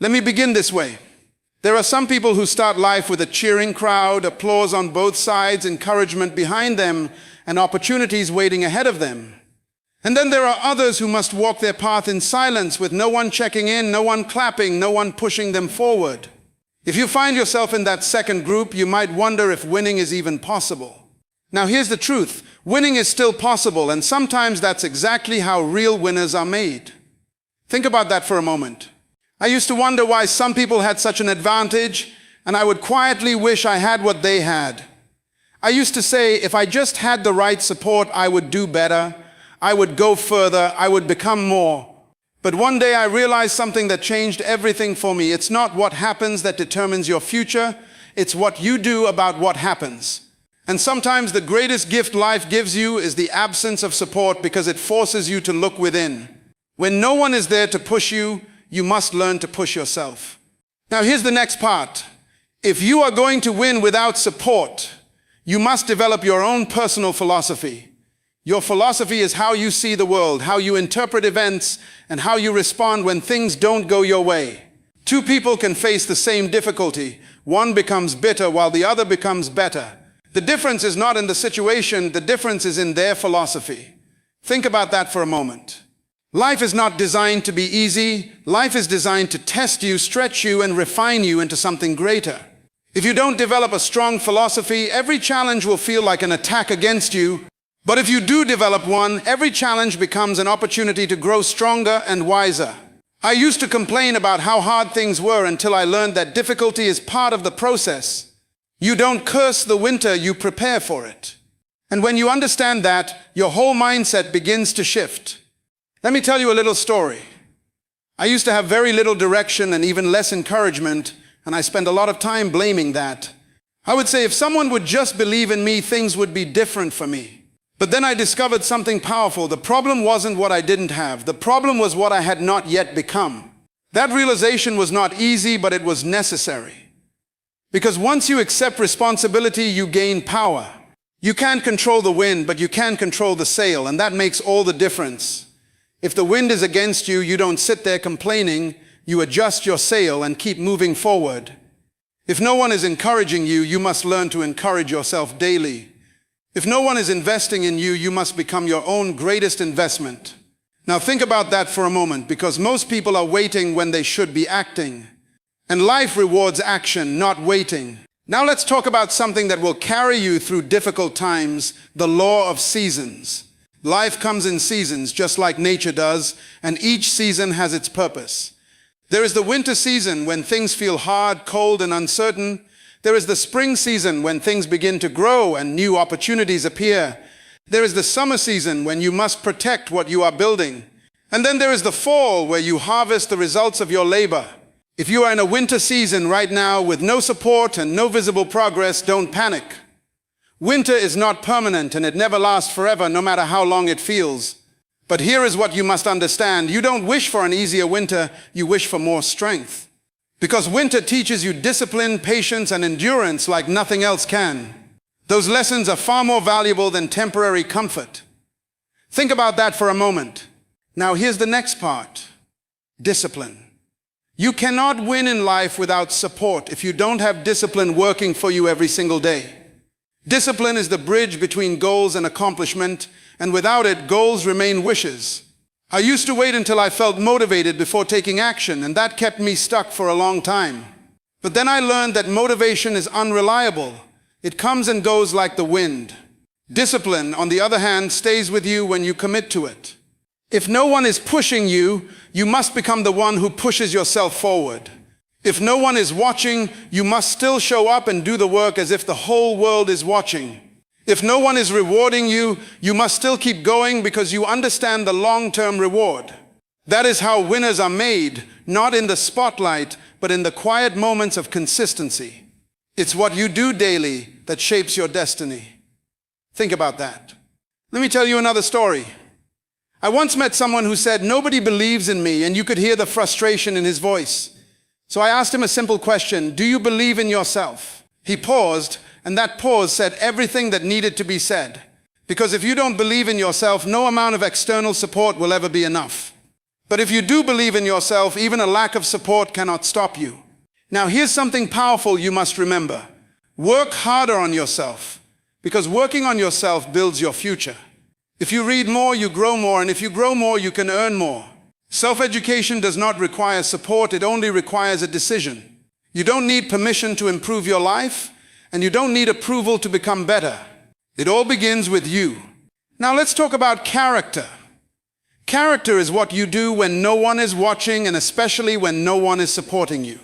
Let me begin this way. There are some people who start life with a cheering crowd, applause on both sides, encouragement behind them, and opportunities waiting ahead of them. And then there are others who must walk their path in silence with no one checking in, no one clapping, no one pushing them forward. If you find yourself in that second group, you might wonder if winning is even possible. Now here's the truth. Winning is still possible, and sometimes that's exactly how real winners are made. Think about that for a moment. I used to wonder why some people had such an advantage, and I would quietly wish I had what they had. I used to say, if I just had the right support, I would do better, I would go further, I would become more. But one day I realized something that changed everything for me. It's not what happens that determines your future, it's what you do about what happens. And sometimes the greatest gift life gives you is the absence of support, because it forces you to look within. When no one is there to push you, you must learn to push yourself. Now here's the next part. If you are going to win without support, you must develop your own personal philosophy. Your philosophy is how you see the world, how you interpret events, and how you respond when things don't go your way. Two people can face the same difficulty. One becomes bitter while the other becomes better. The difference is not in the situation, the difference is in their philosophy. Think about that for a moment. Life is not designed to be easy. Life is designed to test you, stretch you, and refine you into something greater. If you don't develop a strong philosophy, every challenge will feel like an attack against you. But if you do develop one, every challenge becomes an opportunity to grow stronger and wiser. I used to complain about how hard things were until I learned that difficulty is part of the process. You don't curse the winter, you prepare for it. And when you understand that, your whole mindset begins to shift. Let me tell you a little story. I used to have very little direction and even less encouragement, and I spent a lot of time blaming that. I would say if someone would just believe in me, things would be different for me. But then I discovered something powerful. The problem wasn't what I didn't have. The problem was what I had not yet become. That realization was not easy, but it was necessary. Because once you accept responsibility, you gain power. You can't control the wind, but you can control the sail, and that makes all the difference. If the wind is against you, you don't sit there complaining. You adjust your sail and keep moving forward. If no one is encouraging you, you must learn to encourage yourself daily. If no one is investing in you, you must become your own greatest investment. Now think about that for a moment, because most people are waiting when they should be acting. And life rewards action, not waiting. Now let's talk about something that will carry you through difficult times, the law of seasons. Life comes in seasons, just like nature does, and each season has its purpose. There is the winter season when things feel hard, cold, and uncertain. There is the spring season when things begin to grow and new opportunities appear. There is the summer season when you must protect what you are building. And then there is the fall where you harvest the results of your labor. If you are in a winter season right now with no support and no visible progress, don't panic. Winter is not permanent and it never lasts forever, no matter how long it feels. But here is what you must understand. You don't wish for an easier winter, you wish for more strength. Because winter teaches you discipline, patience, and endurance like nothing else can. Those lessons are far more valuable than temporary comfort. Think about that for a moment. Now here's the next part. Discipline. You cannot win in life without support if you don't have discipline working for you every single day. Discipline is the bridge between goals and accomplishment, and without it, goals remain wishes. I used to wait until I felt motivated before taking action, and that kept me stuck for a long time. But then I learned that motivation is unreliable. It comes and goes like the wind. Discipline, on the other hand, stays with you when you commit to it. If no one is pushing you, you must become the one who pushes yourself forward. If no one is watching, you must still show up and do the work as if the whole world is watching. If no one is rewarding you, you must still keep going because you understand the long-term reward. That is how winners are made, not in the spotlight, but in the quiet moments of consistency. It's what you do daily that shapes your destiny. Think about that. Let me tell you another story. I once met someone who said, "Nobody believes in me," and you could hear the frustration in his voice. So I asked him a simple question, "Do you believe in yourself?" He paused, and that pause said everything that needed to be said. Because if you don't believe in yourself, no amount of external support will ever be enough. But if you do believe in yourself, even a lack of support cannot stop you. Now, here's something powerful you must remember. Work harder on yourself, because working on yourself builds your future. If you read more, you grow more, and if you grow more, you can earn more. Self-education does not require support, it only requires a decision. You don't need permission to improve your life, and you don't need approval to become better. It all begins with you. Now let's talk about character. Character is what you do when no one is watching, and especially when no one is supporting you.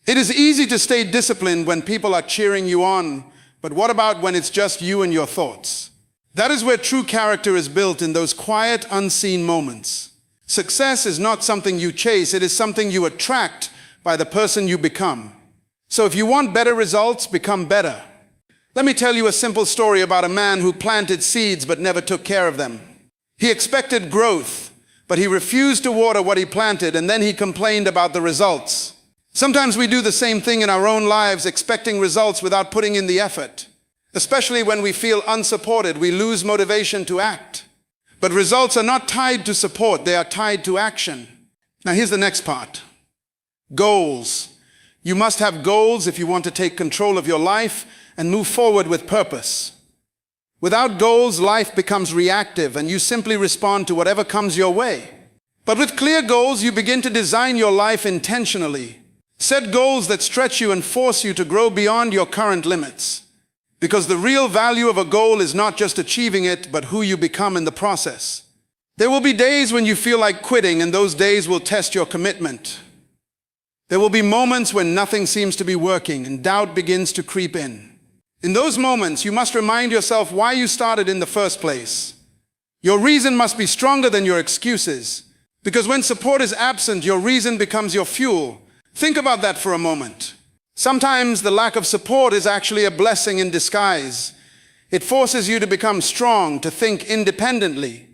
It is easy to stay disciplined when people are cheering you on, but what about when it's just you and your thoughts? That is where true character is built, in those quiet, unseen moments. Success is not something you chase, it is something you attract by the person you become. So if you want better results, become better. Let me tell you a simple story about a man who planted seeds but never took care of them. He expected growth, but he refused to water what he planted, and then he complained about the results. Sometimes we do the same thing in our own lives, expecting results without putting in the effort. Especially when we feel unsupported, we lose motivation to act. But results are not tied to support, they are tied to action. Now here's the next part. Goals. You must have goals if you want to take control of your life and move forward with purpose. Without goals, life becomes reactive and you simply respond to whatever comes your way. But with clear goals, you begin to design your life intentionally. Set goals that stretch you and force you to grow beyond your current limits. Because the real value of a goal is not just achieving it, but who you become in the process. There will be days when you feel like quitting, and those days will test your commitment. There will be moments when nothing seems to be working and doubt begins to creep in. In those moments, you must remind yourself why you started in the first place. Your reason must be stronger than your excuses. Because when support is absent, your reason becomes your fuel. Think about that for a moment. Sometimes the lack of support is actually a blessing in disguise. It forces you to become strong, to think independently,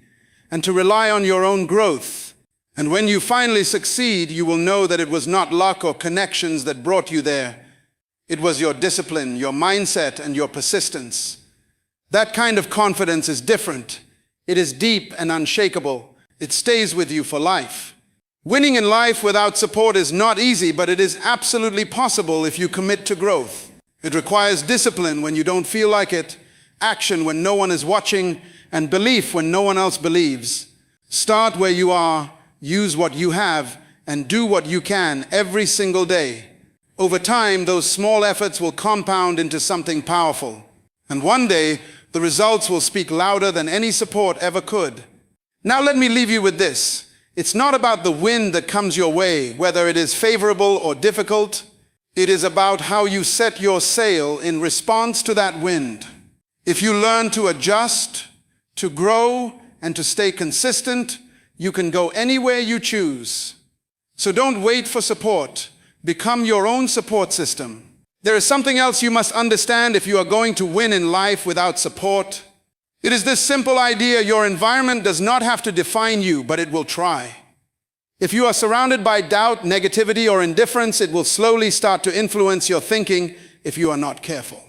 and to rely on your own growth. And when you finally succeed, you will know that it was not luck or connections that brought you there. It was your discipline, your mindset, and your persistence. That kind of confidence is different. It is deep and unshakable. It stays with you for life. Winning in life without support is not easy, but it is absolutely possible if you commit to growth. It requires discipline when you don't feel like it, action when no one is watching, and belief when no one else believes. Start where you are, use what you have, and do what you can every single day. Over time, those small efforts will compound into something powerful. And one day, the results will speak louder than any support ever could. Now let me leave you with this. It's not about the wind that comes your way, whether it is favorable or difficult. It is about how you set your sail in response to that wind. If you learn to adjust, to grow, and to stay consistent, you can go anywhere you choose. So don't wait for support. Become your own support system. There is something else you must understand if you are going to win in life without support. It is this simple idea: your environment does not have to define you, but it will try. If you are surrounded by doubt, negativity, or indifference, it will slowly start to influence your thinking if you are not careful.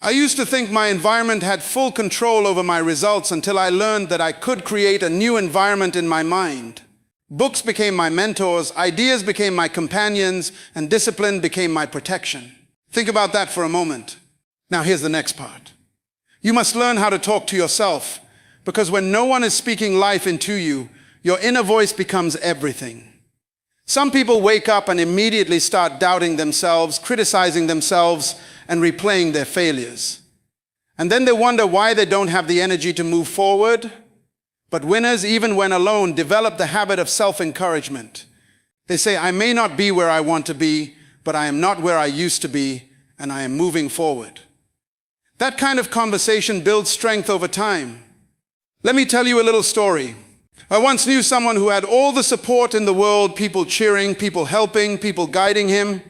I used to think my environment had full control over my results until I learned that I could create a new environment in my mind. Books became my mentors, ideas became my companions, and discipline became my protection. Think about that for a moment. Now here's the next part. You must learn how to talk to yourself, because when no one is speaking life into you, your inner voice becomes everything. Some people wake up and immediately start doubting themselves, criticizing themselves, and replaying their failures. And then they wonder why they don't have the energy to move forward. But winners, even when alone, develop the habit of self-encouragement. They say, I may not be where I want to be, but I am not where I used to be, and I am moving forward. That kind of conversation builds strength over time. Let me tell you a little story. I once knew someone who had all the support in the world, people cheering, people helping, people guiding him,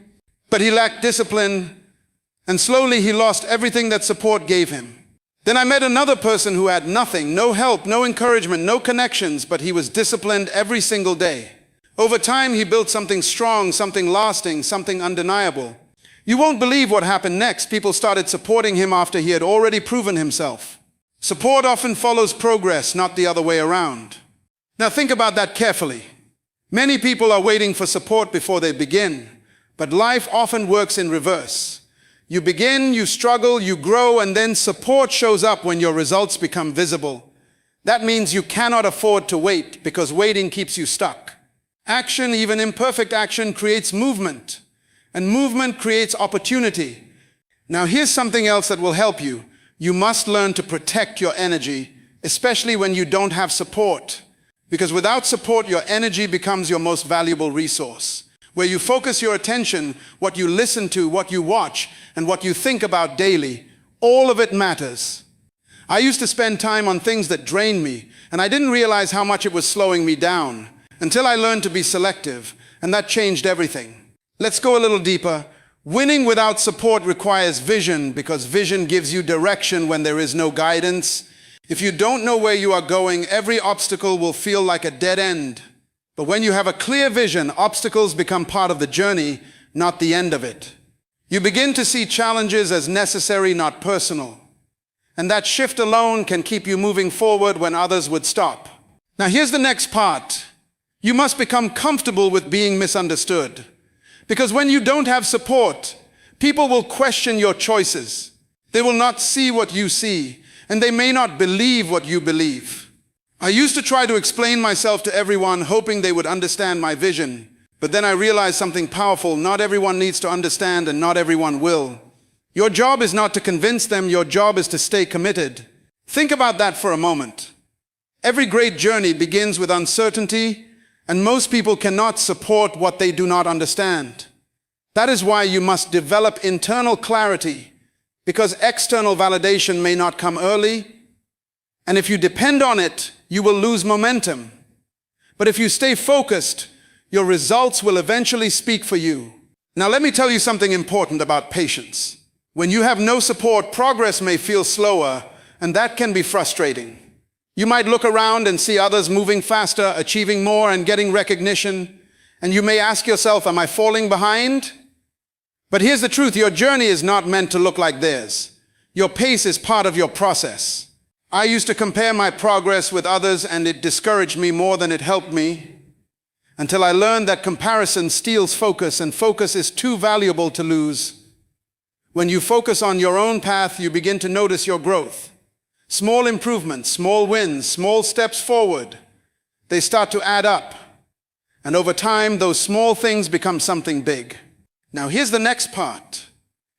but he lacked discipline, and slowly he lost everything that support gave him. Then I met another person who had nothing, no help, no encouragement, no connections, but he was disciplined every single day. Over time, he built something strong, something lasting, something undeniable. You won't believe what happened next. People started supporting him after he had already proven himself. Support often follows progress, not the other way around. Now think about that carefully. Many people are waiting for support before they begin, but life often works in reverse. You begin, you struggle, you grow, and then support shows up when your results become visible. That means you cannot afford to wait, because waiting keeps you stuck. Action, even imperfect action, creates movement, and movement creates opportunity. Now here's something else that will help you. You must learn to protect your energy, especially when you don't have support. Because without support, your energy becomes your most valuable resource. Where you focus your attention, what you listen to, what you watch, and what you think about daily, all of it matters. I used to spend time on things that drained me, and I didn't realize how much it was slowing me down, until I learned to be selective, and that changed everything. Let's go a little deeper. Winning without support requires vision, because vision gives you direction when there is no guidance. If you don't know where you are going, every obstacle will feel like a dead end. But when you have a clear vision, obstacles become part of the journey, not the end of it. You begin to see challenges as necessary, not personal. And that shift alone can keep you moving forward when others would stop. Now here's the next part. You must become comfortable with being misunderstood. Because when you don't have support, people will question your choices. They will not see what you see, and they may not believe what you believe. I used to try to explain myself to everyone, hoping they would understand my vision. But then I realized something powerful. Not everyone needs to understand, and not everyone will. Your job is not to convince them, your job is to stay committed. Think about that for a moment. Every great journey begins with uncertainty, and most people cannot support what they do not understand. That is why you must develop internal clarity, because external validation may not come early, and if you depend on it, you will lose momentum. But if you stay focused, your results will eventually speak for you. Now let me tell you something important about patience. When you have no support, progress may feel slower, and that can be frustrating. You might look around and see others moving faster, achieving more, and getting recognition, and you may ask yourself, am I falling behind? But here's the truth, your journey is not meant to look like theirs. Your pace is part of your process. I used to compare my progress with others, and it discouraged me more than it helped me, until I learned that comparison steals focus, and focus is too valuable to lose. When you focus on your own path, you begin to notice your growth. Small improvements, small wins, small steps forward, they start to add up. And over time, those small things become something big. Now here's the next part.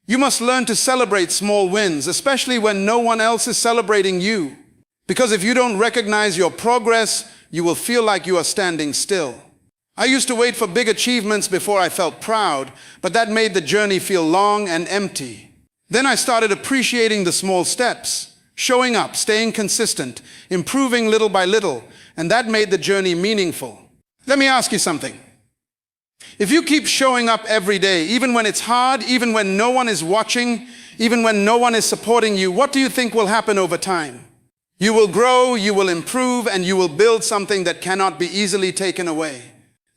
You must learn to celebrate small wins, especially when no one else is celebrating you. Because if you don't recognize your progress, you will feel like you are standing still. I used to wait for big achievements before I felt proud, but that made the journey feel long and empty. Then I started appreciating the small steps, showing up, staying consistent, improving little by little, and that made the journey meaningful. Let me ask you something. If you keep showing up every day, even when it's hard, even when no one is watching, even when no one is supporting you, what do you think will happen over time? You will grow, you will improve, and you will build something that cannot be easily taken away.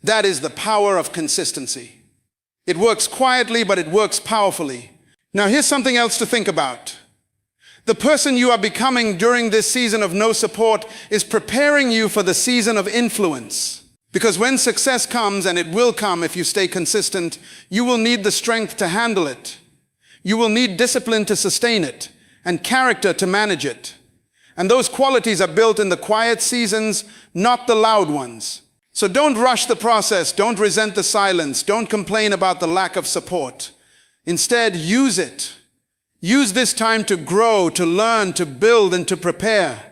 That is the power of consistency. It works quietly, but it works powerfully. Now here's something else to think about. The person you are becoming during this season of no support is preparing you for the season of influence. Because when success comes, and it will come if you stay consistent, you will need the strength to handle it. You will need discipline to sustain it, and character to manage it. And those qualities are built in the quiet seasons, not the loud ones. So don't rush the process, don't resent the silence, don't complain about the lack of support. Instead, use it. Use this time to grow, to learn, to build, and to prepare.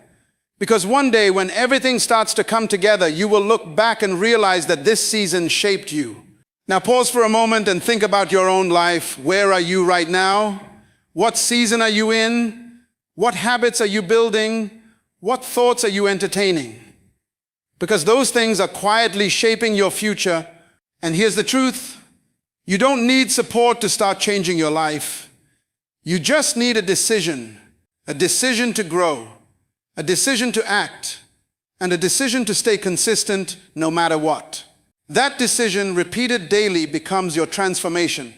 Because one day when everything starts to come together, you will look back and realize that this season shaped you. Now pause for a moment and think about your own life. Where are you right now? What season are you in? What habits are you building? What thoughts are you entertaining? Because those things are quietly shaping your future. And here's the truth. You don't need support to start changing your life. You just need a decision to grow, a decision to act, and a decision to stay consistent no matter what. That decision, repeated daily, becomes your transformation.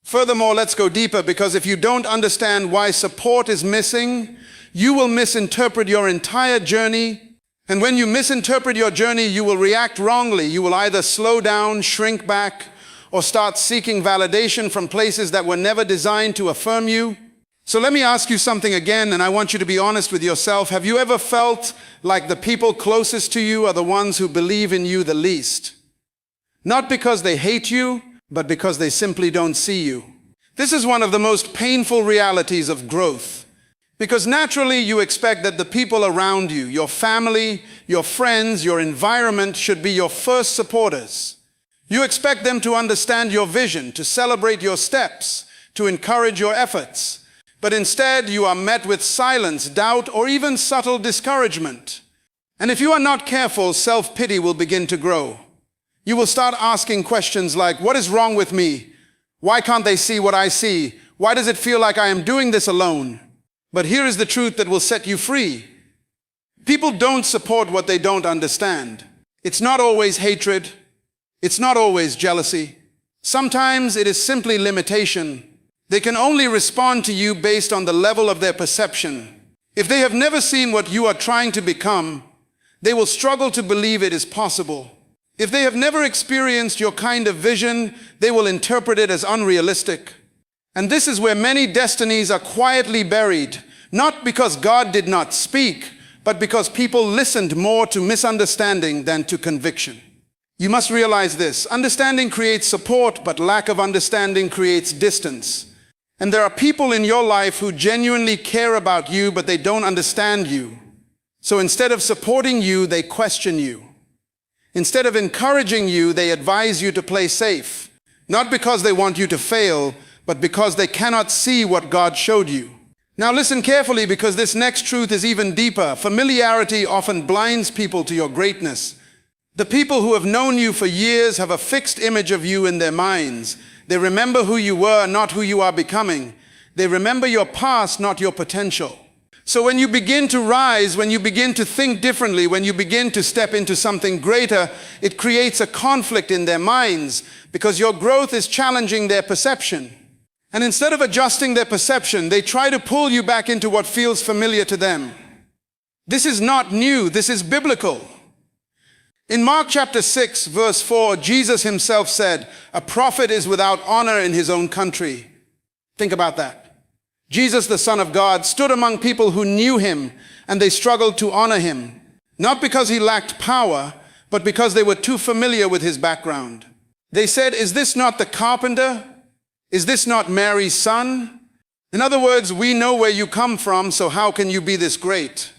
Furthermore, let's go deeper, because if you don't understand why support is missing, you will misinterpret your entire journey, And when you misinterpret your journey, you will react wrongly. You will either slow down, shrink back, or start seeking validation from places that were never designed to affirm you. So let me ask you something again, and I want you to be honest with yourself. Have you ever felt like the people closest to you are the ones who believe in you the least? Not because they hate you, but because they simply don't see you. This is one of the most painful realities of growth. Because naturally you expect that the people around you, your family, your friends, your environment should be your first supporters. You expect them to understand your vision, to celebrate your steps, to encourage your efforts. But instead you are met with silence, doubt, or even subtle discouragement. And if you are not careful, self-pity will begin to grow. You will start asking questions like, what is wrong with me? Why can't they see what I see? Why does it feel like I am doing this alone? But here is the truth that will set you free. People don't support what they don't understand. It's not always hatred. It's not always jealousy. Sometimes it is simply limitation. They can only respond to you based on the level of their perception. If they have never seen what you are trying to become, they will struggle to believe it is possible. If they have never experienced your kind of vision, they will interpret it as unrealistic. And this is where many destinies are quietly buried, not because God did not speak, but because people listened more to misunderstanding than to conviction. You must realize this. Understanding creates support, but lack of understanding creates distance. And there are people in your life who genuinely care about you, but they don't understand you. So instead of supporting you, they question you. Instead of encouraging you, they advise you to play safe. Not because they want you to fail, but because they cannot see what God showed you. Now listen carefully, because this next truth is even deeper. Familiarity often blinds people to your greatness. The people who have known you for years have a fixed image of you in their minds. They remember who you were, not who you are becoming. They remember your past, not your potential. So when you begin to rise, when you begin to think differently, when you begin to step into something greater, it creates a conflict in their minds because your growth is challenging their perception. And instead of adjusting their perception, they try to pull you back into what feels familiar to them. This is not new, this is biblical. In Mark chapter 6, verse 4, Jesus himself said, "A prophet is without honor in his own country." Think about that. Jesus, the Son of God, stood among people who knew him, and they struggled to honor him, not because he lacked power, but because they were too familiar with his background. They said, "Is this not the carpenter? Is this not Mary's son?" In other words, we know where you come from, so how can you be this great?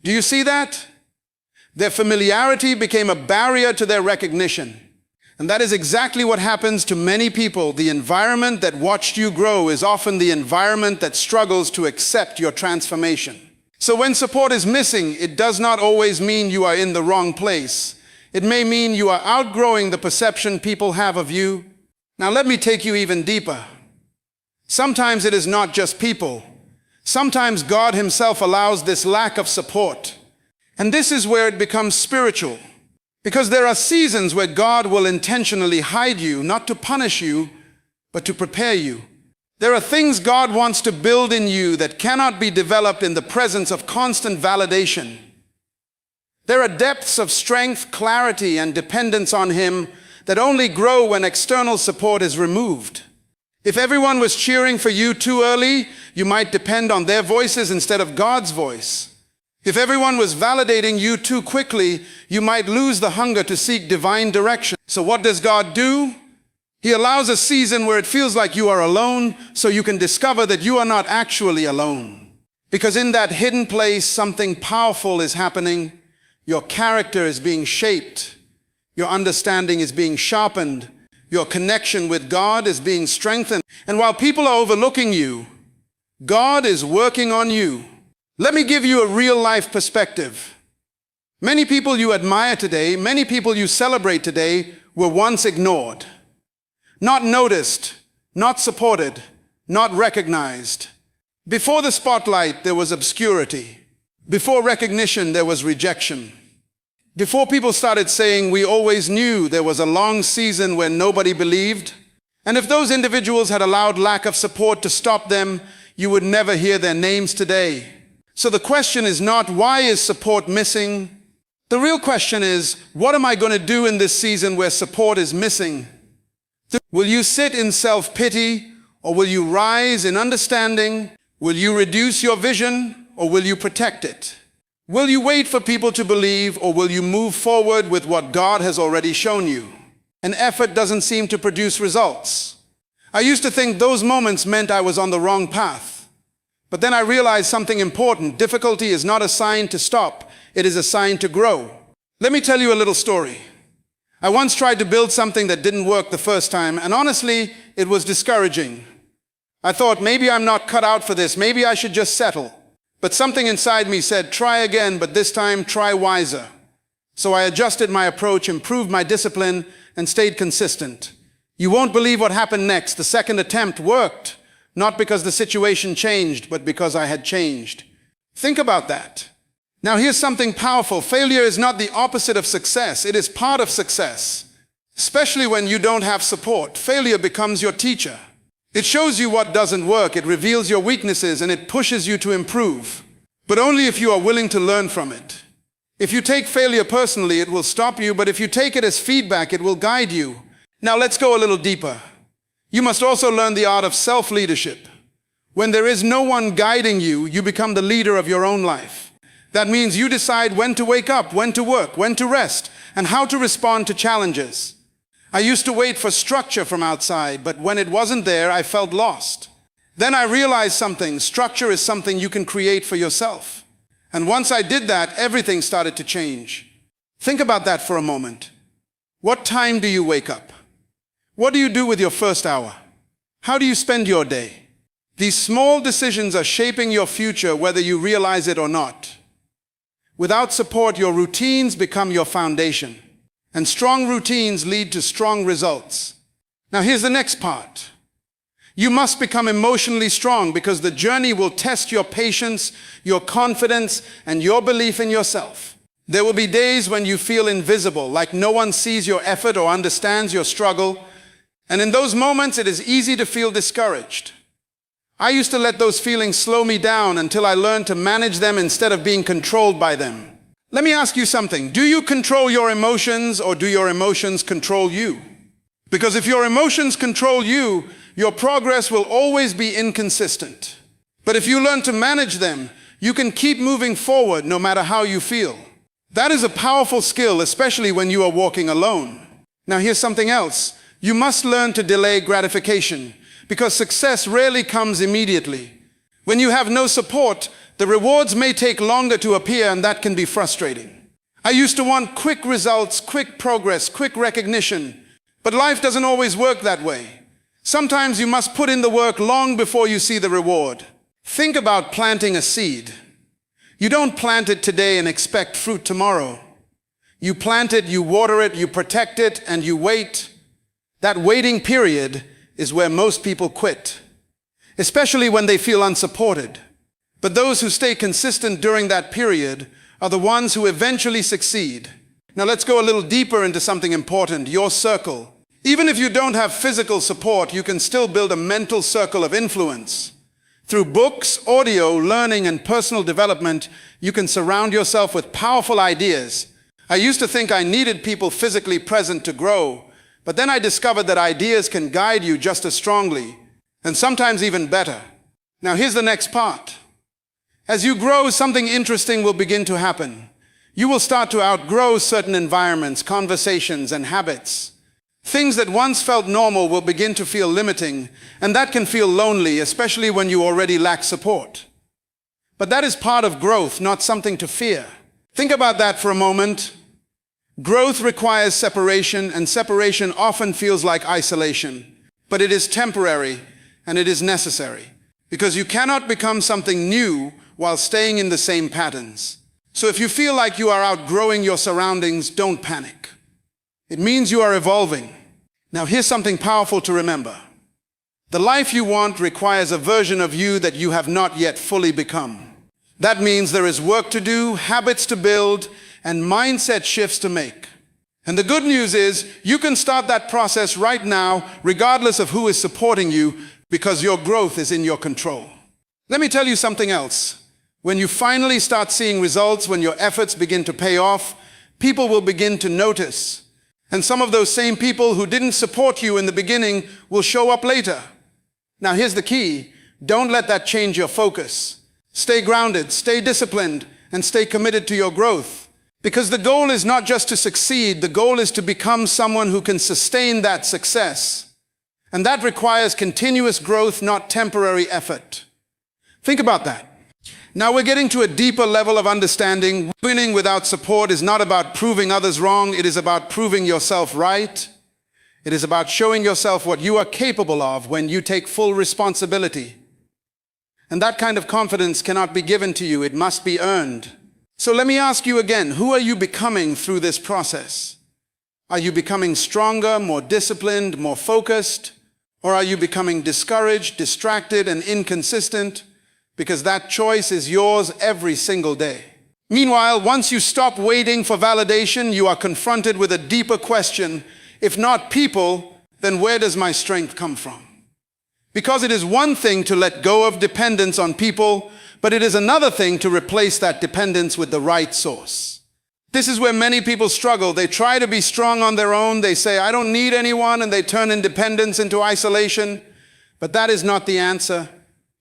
Do you see that? Their familiarity became a barrier to their recognition. And that is exactly what happens to many people. The environment that watched you grow is often the environment that struggles to accept your transformation. So when support is missing, it does not always mean you are in the wrong place. It may mean you are outgrowing the perception people have of you. Now let me take you even deeper. Sometimes it is not just people. Sometimes God himself allows this lack of support. And this is where it becomes spiritual. Because there are seasons where God will intentionally hide you, not to punish you, but to prepare you. There are things God wants to build in you that cannot be developed in the presence of constant validation. There are depths of strength, clarity, and dependence on him that only grow when external support is removed. If everyone was cheering for you too early, you might depend on their voices instead of God's voice. If everyone was validating you too quickly, you might lose the hunger to seek divine direction. So what does God do? He allows a season where it feels like you are alone, so you can discover that you are not actually alone. Because in that hidden place, something powerful is happening. Your character is being shaped. Your understanding is being sharpened. Your connection with God is being strengthened. And while people are overlooking you, God is working on you. Let me give you a real-life perspective. Many people you admire today, many people you celebrate today, were once ignored. Not noticed, not supported, not recognized. Before the spotlight, there was obscurity. Before recognition, there was rejection. Before people started saying, "We always knew," there was a long season where nobody believed. And if those individuals had allowed lack of support to stop them, you would never hear their names today. So the question is not, why is support missing? The real question is, what am I going to do in this season where support is missing? Will you sit in self-pity, or will you rise in understanding? Will you reduce your vision, or will you protect it? Will you wait for people to believe, or will you move forward with what God has already shown you? An effort doesn't seem to produce results. I used to think those moments meant I was on the wrong path. But then I realized something important. Difficulty is not a sign to stop. It is a sign to grow. Let me tell you a little story. I once tried to build something that didn't work the first time, and honestly, it was discouraging. I thought, maybe I'm not cut out for this. Maybe I should just settle. But something inside me said, try again, but this time try wiser. So I adjusted my approach, improved my discipline, and stayed consistent. You won't believe what happened next. The second attempt worked, not because the situation changed, but because I had changed. Think about that. Now here's something powerful. Failure is not the opposite of success. It is part of success. Especially when you don't have support. Failure becomes your teacher. It shows you what doesn't work. It reveals your weaknesses and it pushes you to improve. But only if you are willing to learn from it. If you take failure personally, it will stop you. But if you take it as feedback, it will guide you. Now let's go a little deeper. You must also learn the art of self-leadership. When there is no one guiding you, you become the leader of your own life. That means you decide when to wake up, when to work, when to rest, and how to respond to challenges. I used to wait for structure from outside, but when it wasn't there, I felt lost. Then I realized something. Structure is something you can create for yourself. And once I did that, everything started to change. Think about that for a moment. What time do you wake up? What do you do with your first hour? How do you spend your day? These small decisions are shaping your future, whether you realize it or not. Without support, your routines become your foundation. And strong routines lead to strong results. Now here's the next part. You must become emotionally strong because the journey will test your patience, your confidence, and your belief in yourself. There will be days when you feel invisible, like no one sees your effort or understands your struggle. And in those moments, it is easy to feel discouraged. I used to let those feelings slow me down until I learned to manage them instead of being controlled by them. Let me ask you something. Do you control your emotions or do your emotions control you? Because if your emotions control you, your progress will always be inconsistent. But if you learn to manage them, you can keep moving forward no matter how you feel. That is a powerful skill, especially when you are walking alone. Now here's something else. You must learn to delay gratification because success rarely comes immediately. When you have no support, the rewards may take longer to appear, and that can be frustrating. I used to want quick results, quick progress, quick recognition. But life doesn't always work that way. Sometimes you must put in the work long before you see the reward. Think about planting a seed. You don't plant it today and expect fruit tomorrow. You plant it, you water it, you protect it, and you wait. That waiting period is where most people quit, especially when they feel unsupported. But those who stay consistent during that period are the ones who eventually succeed. Now let's go a little deeper into something important, your circle. Even if you don't have physical support, you can still build a mental circle of influence. Through books, audio, learning, and personal development, you can surround yourself with powerful ideas. I used to think I needed people physically present to grow, but then I discovered that ideas can guide you just as strongly, and sometimes even better. Now here's the next part. As you grow, something interesting will begin to happen. You will start to outgrow certain environments, conversations, and habits. Things that once felt normal will begin to feel limiting, and that can feel lonely, especially when you already lack support. But that is part of growth, not something to fear. Think about that for a moment. Growth requires separation, and separation often feels like isolation. But it is temporary, and it is necessary. Because you cannot become something new while staying in the same patterns. So if you feel like you are outgrowing your surroundings, don't panic. It means you are evolving. Now here's something powerful to remember. The life you want requires a version of you that you have not yet fully become. That means there is work to do, habits to build, and mindset shifts to make. And the good news is you can start that process right now, regardless of who is supporting you, because your growth is in your control. Let me tell you something else. When you finally start seeing results, when your efforts begin to pay off, People will begin to notice. And some of those same people who didn't support you in the beginning will show up later. Now here's the key. Don't let that change your focus. Stay grounded, stay disciplined, and stay committed to your growth. Because the goal is not just to succeed, the goal is to become someone who can sustain that success. And that requires continuous growth, not temporary effort. Think about that. Now we're getting to a deeper level of understanding. Winning without support is not about proving others wrong. It is about proving yourself right. It is about showing yourself what you are capable of when you take full responsibility. And that kind of confidence cannot be given to you. It must be earned. So let me ask you again, who are you becoming through this process? Are you becoming stronger, more disciplined, more focused? Or are you becoming discouraged, distracted, and inconsistent? Because that choice is yours every single day. Meanwhile, once you stop waiting for validation, you are confronted with a deeper question. If not people, then where does my strength come from? Because it is one thing to let go of dependence on people, but it is another thing to replace that dependence with the right source. This is where many people struggle. They try to be strong on their own. They say, I don't need anyone, and they turn independence into isolation. But that is not the answer.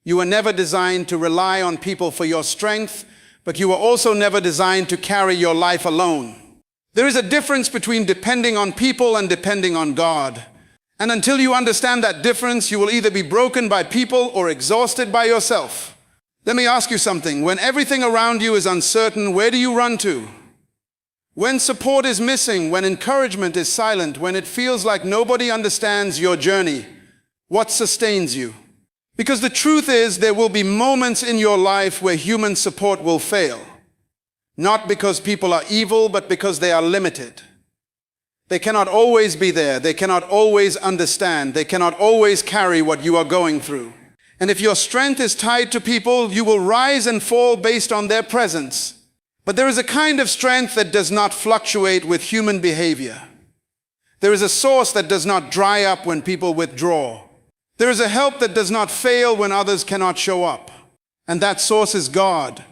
You were never designed to rely on people for your strength, but you were also never designed to carry your life alone. There is a difference between depending on people and depending on God. And until you understand that difference, you will either be broken by people or exhausted by yourself. Let me ask you something. When everything around you is uncertain, where do you run to? When support is missing, when encouragement is silent, when it feels like nobody understands your journey, what sustains you? Because the truth is, there will be moments in your life where human support will fail. Not because people are evil, but because they are limited. They cannot always be there. They cannot always understand. They cannot always carry what you are going through. And if your strength is tied to people, you will rise and fall based on their presence. But there is a kind of strength that does not fluctuate with human behavior. There is a source that does not dry up when people withdraw. There is a help that does not fail when others cannot show up. And that source is God.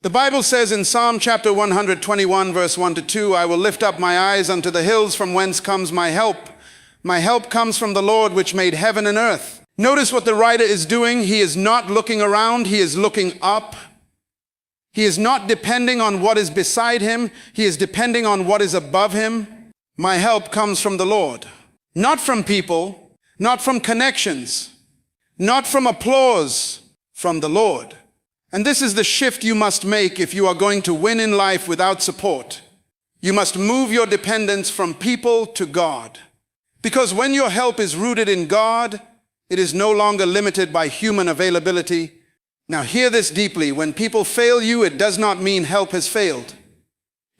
The Bible says in Psalm chapter 121, verse 1 to 2, I will lift up my eyes unto the hills from whence comes my help. My help comes from the Lord which made heaven and earth. Notice what the writer is doing. He is not looking around. He is looking up. He is not depending on what is beside him. He is depending on what is above him. My help comes from the Lord. Not from people, not from connections, not from applause, from the Lord. And this is the shift you must make if you are going to win in life without support. You must move your dependence from people to God. Because when your help is rooted in God, it is no longer limited by human availability. Now hear this deeply. When people fail you, it does not mean help has failed.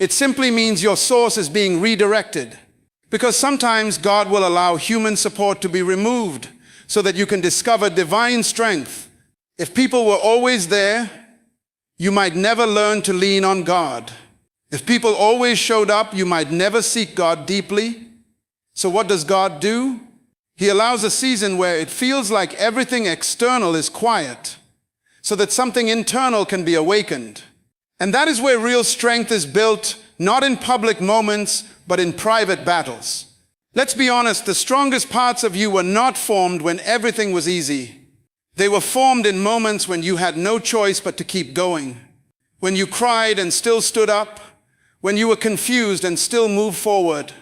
It simply means your source is being redirected. Because sometimes God will allow human support to be removed so that you can discover divine strength. If people were always there, you might never learn to lean on God. If people always showed up, you might never seek God deeply. So what does God do? He allows a season where it feels like everything external is quiet, so that something internal can be awakened. And that is where real strength is built, not in public moments, but in private battles. Let's be honest, the strongest parts of you were not formed when everything was easy. They were formed in moments when you had no choice but to keep going. When you cried and still stood up. When you were confused and still moved forward.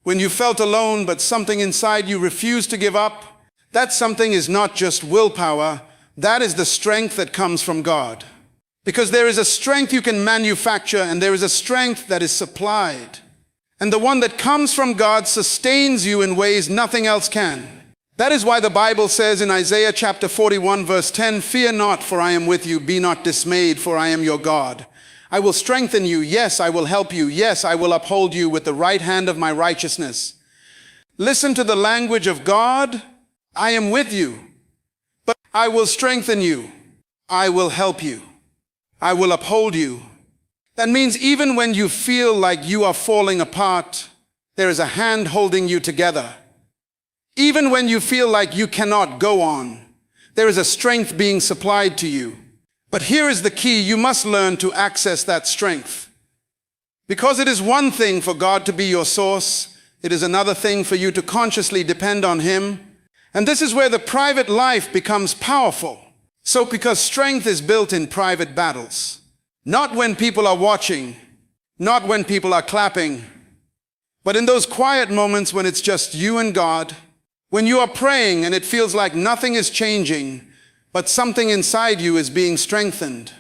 When you felt alone but something inside you refused to give up. That something is not just willpower. That is the strength that comes from God. Because there is a strength you can manufacture and there is a strength that is supplied. And the one that comes from God sustains you in ways nothing else can. That is why the Bible says in Isaiah chapter 41 verse 10, Fear not, for I am with you. Be not dismayed, for I am your God. I will strengthen you. Yes, I will help you. Yes, I will uphold you with the right hand of my righteousness. Listen to the language of God. I am with you, but I will strengthen you. I will help you. I will uphold you. That means even when you feel like you are falling apart, there is a hand holding you together. Even when you feel like you cannot go on, there is a strength being supplied to you. But here is the key. You must learn to access that strength. Because it is one thing for God to be your source, it is another thing for you to consciously depend on Him. And this is where the private life becomes powerful. So because strength is built in private battles, not when people are watching, not when people are clapping, but in those quiet moments when it's just you and God, when you are praying and it feels like nothing is changing, but something inside you is being strengthened.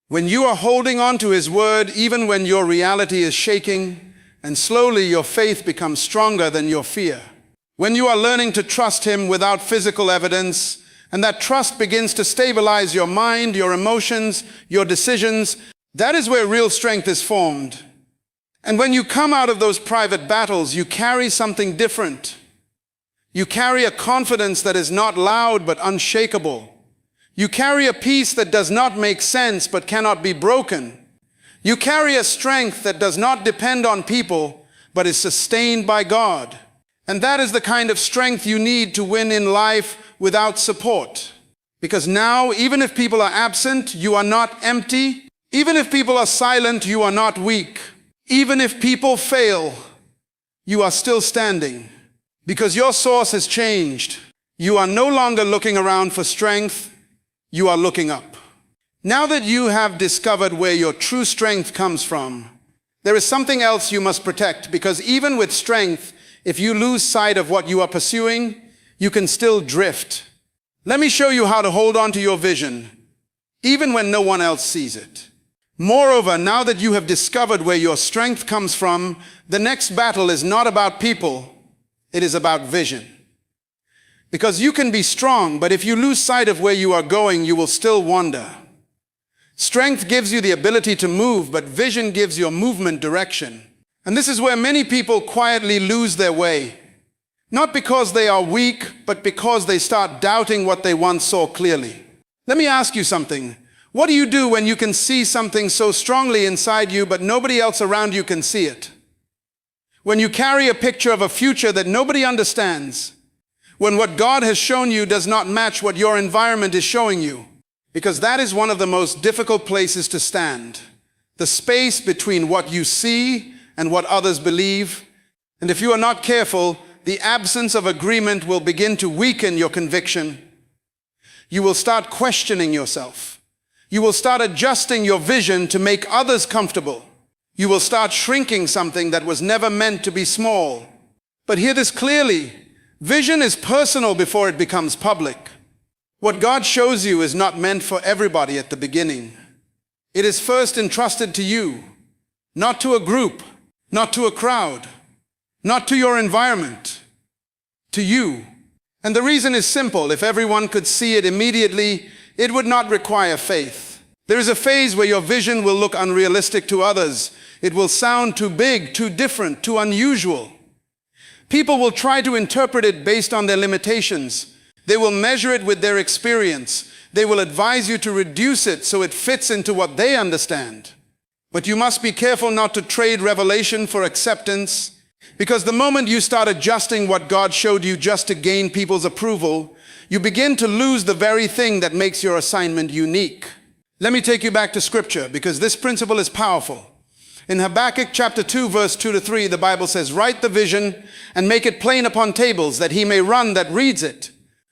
When you are holding on to His word, even when your reality is shaking, and slowly your faith becomes stronger than your fear. When you are learning to trust Him without physical evidence, and that trust begins to stabilize your mind, your emotions, your decisions, that is where real strength is formed. And when you come out of those private battles, you carry something different. You carry a confidence that is not loud but unshakable. You carry a peace that does not make sense but cannot be broken. You carry a strength that does not depend on people but is sustained by God. And that is the kind of strength you need to win in life without support. Because now, even if people are absent, you are not empty. Even if people are silent, you are not weak. Even if people fail, you are still standing. Because your source has changed. You are no longer looking around for strength. You are looking up. Now that you have discovered where your true strength comes from, there is something else you must protect, because even with strength, if you lose sight of what you are pursuing, you can still drift. Let me show you how to hold on to your vision, even when no one else sees it. Moreover, now that you have discovered where your strength comes from, the next battle is not about people, it is about vision. Because you can be strong, but if you lose sight of where you are going, you will still wander. Strength gives you the ability to move, but vision gives your movement direction. And this is where many people quietly lose their way. Not because they are weak, but because they start doubting what they once saw clearly. Let me ask you something. What do you do when you can see something so strongly inside you, but nobody else around you can see it? When you carry a picture of a future that nobody understands, when what God has shown you does not match what your environment is showing you, because that is one of the most difficult places to stand, the space between what you see and what others believe. And if you are not careful, the absence of agreement will begin to weaken your conviction. You will start questioning yourself. You will start adjusting your vision to make others comfortable. You will start shrinking something that was never meant to be small. But hear this clearly. Vision is personal before it becomes public. What God shows you is not meant for everybody at the beginning. It is first entrusted to you, not to a group, not to a crowd, not to your environment, to you. And the reason is simple. If everyone could see it immediately, it would not require faith. There is a phase where your vision will look unrealistic to others. It will sound too big, too different, too unusual. People will try to interpret it based on their limitations. They will measure it with their experience. They will advise you to reduce it so it fits into what they understand. But you must be careful not to trade revelation for acceptance, because the moment you start adjusting what God showed you just to gain people's approval, you begin to lose the very thing that makes your assignment unique. Let me take you back to Scripture, because this principle is powerful. In Habakkuk chapter 2, verse 2-3, the Bible says, "Write the vision and make it plain upon tables, that he may run that reads it.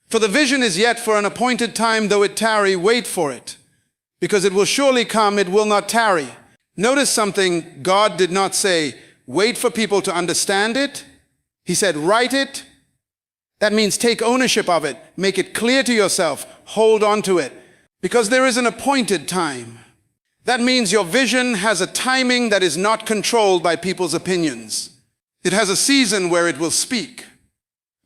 For the vision is yet for an appointed time, though it tarry, wait for it. Because it will surely come, it will not tarry." Notice something. God did not say, wait for people to understand it. He said, write it. That means take ownership of it. Make it clear to yourself. Hold on to it. Because there is an appointed time. That means your vision has a timing that is not controlled by people's opinions. It has a season where it will speak.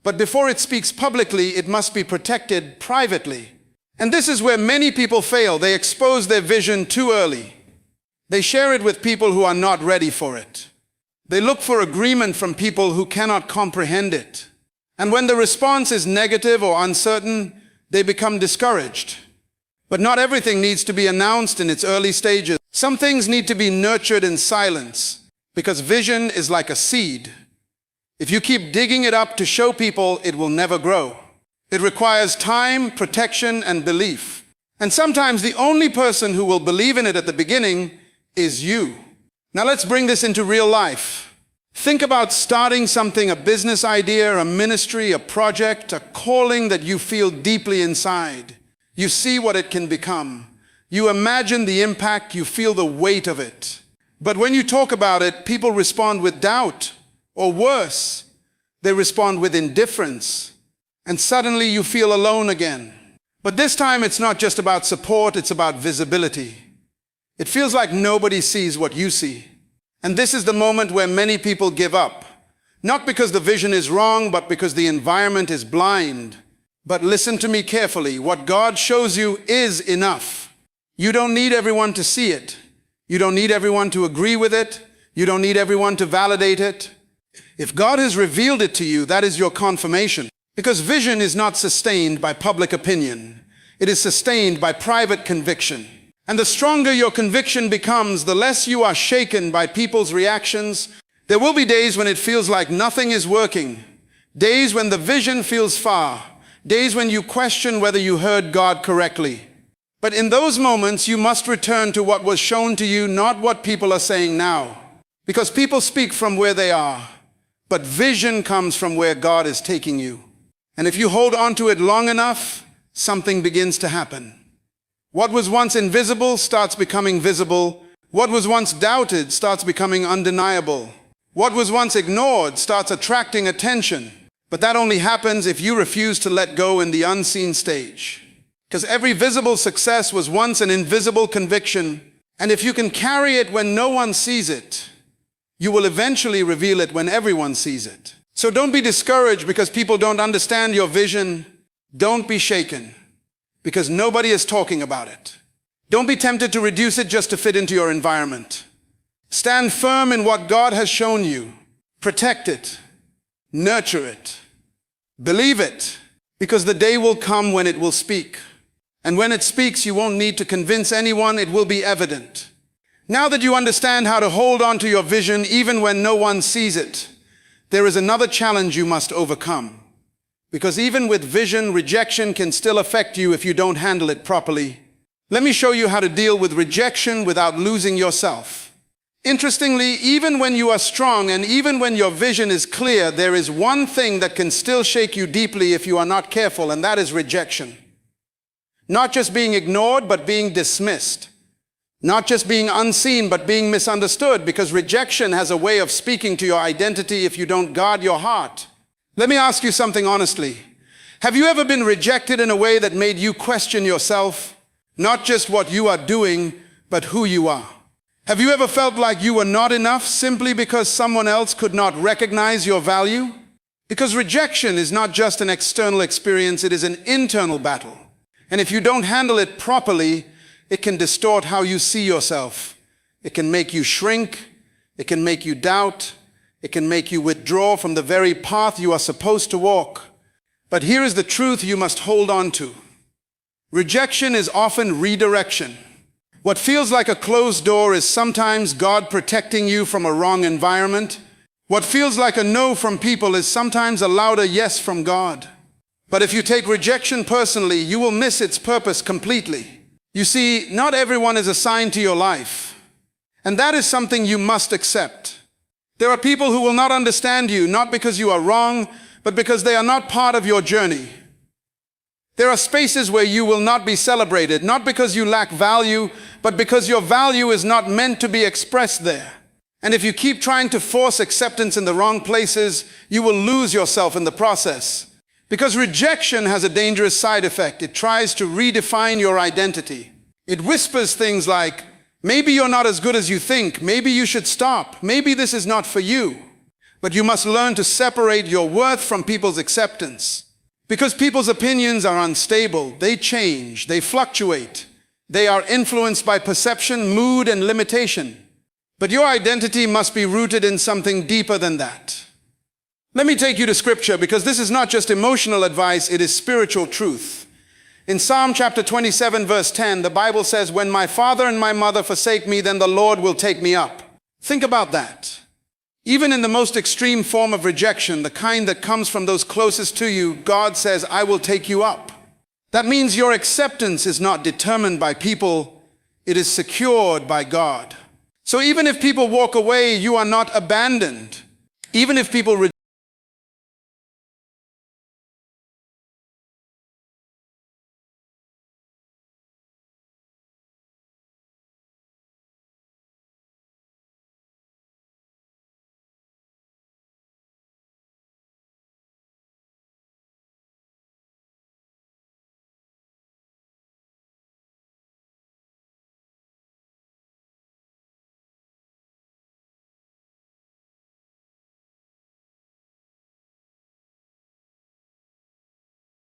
But before it speaks publicly, it must be protected privately. And this is where many people fail. They expose their vision too early. They share it with people who are not ready for it. They look for agreement from people who cannot comprehend it. And when the response is negative or uncertain, they become discouraged. But not everything needs to be announced in its early stages. Some things need to be nurtured in silence, because vision is like a seed. If you keep digging it up to show people, it will never grow. It requires time, protection, and belief. And sometimes the only person who will believe in it at the beginning is you. Now let's bring this into real life. Think about starting something, a business idea, a ministry, a project, a calling that you feel deeply inside. You see what it can become. You imagine the impact, you feel the weight of it. But when you talk about it, people respond with doubt, or worse, they respond with indifference. And suddenly you feel alone again. But this time it's not just about support, it's about visibility. It feels like nobody sees what you see. And this is the moment where many people give up. Not because the vision is wrong, but because the environment is blind. But listen to me carefully. What God shows you is enough. You don't need everyone to see it. You don't need everyone to agree with it. You don't need everyone to validate it. If God has revealed it to you, that is your confirmation. Because vision is not sustained by public opinion. It is sustained by private conviction. And the stronger your conviction becomes, the less you are shaken by people's reactions. There will be days when it feels like nothing is working. Days when the vision feels far. Days when you question whether you heard God correctly. But in those moments, you must return to what was shown to you, not what people are saying now. Because people speak from where they are. But vision comes from where God is taking you. And if you hold on to it long enough, something begins to happen. What was once invisible starts becoming visible. What was once doubted starts becoming undeniable. What was once ignored starts attracting attention. But that only happens if you refuse to let go in the unseen stage. Because every visible success was once an invisible conviction. And if you can carry it when no one sees it, you will eventually reveal it when everyone sees it. So don't be discouraged because people don't understand your vision. Don't be shaken because nobody is talking about it. Don't be tempted to reduce it just to fit into your environment. Stand firm in what God has shown you. Protect it. Nurture it. Believe it, because the day will come when it will speak. And when it speaks, you won't need to convince anyone. It will be evident. Now that you understand how to hold on to your vision even when no one sees it, there is another challenge you must overcome. Because even with vision, rejection can still affect you if you don't handle it properly. Let me show you how to deal with rejection without losing yourself. Interestingly, even when you are strong and even when your vision is clear, there is one thing that can still shake you deeply if you are not careful, and that is rejection. Not just being ignored, but being dismissed. Not just being unseen, but being misunderstood, because rejection has a way of speaking to your identity if you don't guard your heart. Let me ask you something honestly. Have you ever been rejected in a way that made you question yourself? Not just what you are doing, but who you are. Have you ever felt like you were not enough simply because someone else could not recognize your value? Because rejection is not just an external experience, it is an internal battle. And if you don't handle it properly, it can distort how you see yourself. It can make you shrink. It can make you doubt. It can make you withdraw from the very path you are supposed to walk. But here is the truth you must hold on to. Rejection is often redirection. What feels like a closed door is sometimes God protecting you from a wrong environment. What feels like a no from people is sometimes a louder yes from God. But if you take rejection personally, you will miss its purpose completely. You see, not everyone is assigned to your life. And that is something you must accept. There are people who will not understand you, not because you are wrong, but because they are not part of your journey. There are spaces where you will not be celebrated, not because you lack value, but because your value is not meant to be expressed there. And if you keep trying to force acceptance in the wrong places, you will lose yourself in the process. Because rejection has a dangerous side effect. It tries to redefine your identity. It whispers things like, maybe you're not as good as you think. Maybe you should stop. Maybe this is not for you. But you must learn to separate your worth from people's acceptance. Because people's opinions are unstable. They change. They fluctuate. They are influenced by perception, mood, and limitation. But your identity must be rooted in something deeper than that. Let me take you to Scripture, because this is not just emotional advice, it is spiritual truth. In Psalm chapter 27, verse 10, the Bible says, "When my father and my mother forsake me, then the Lord will take me up." Think about that. Even in the most extreme form of rejection, the kind that comes from those closest to you, God says, "I will take you up." That means your acceptance is not determined by people, it is secured by God. So even if people walk away, you are not abandoned. Even if people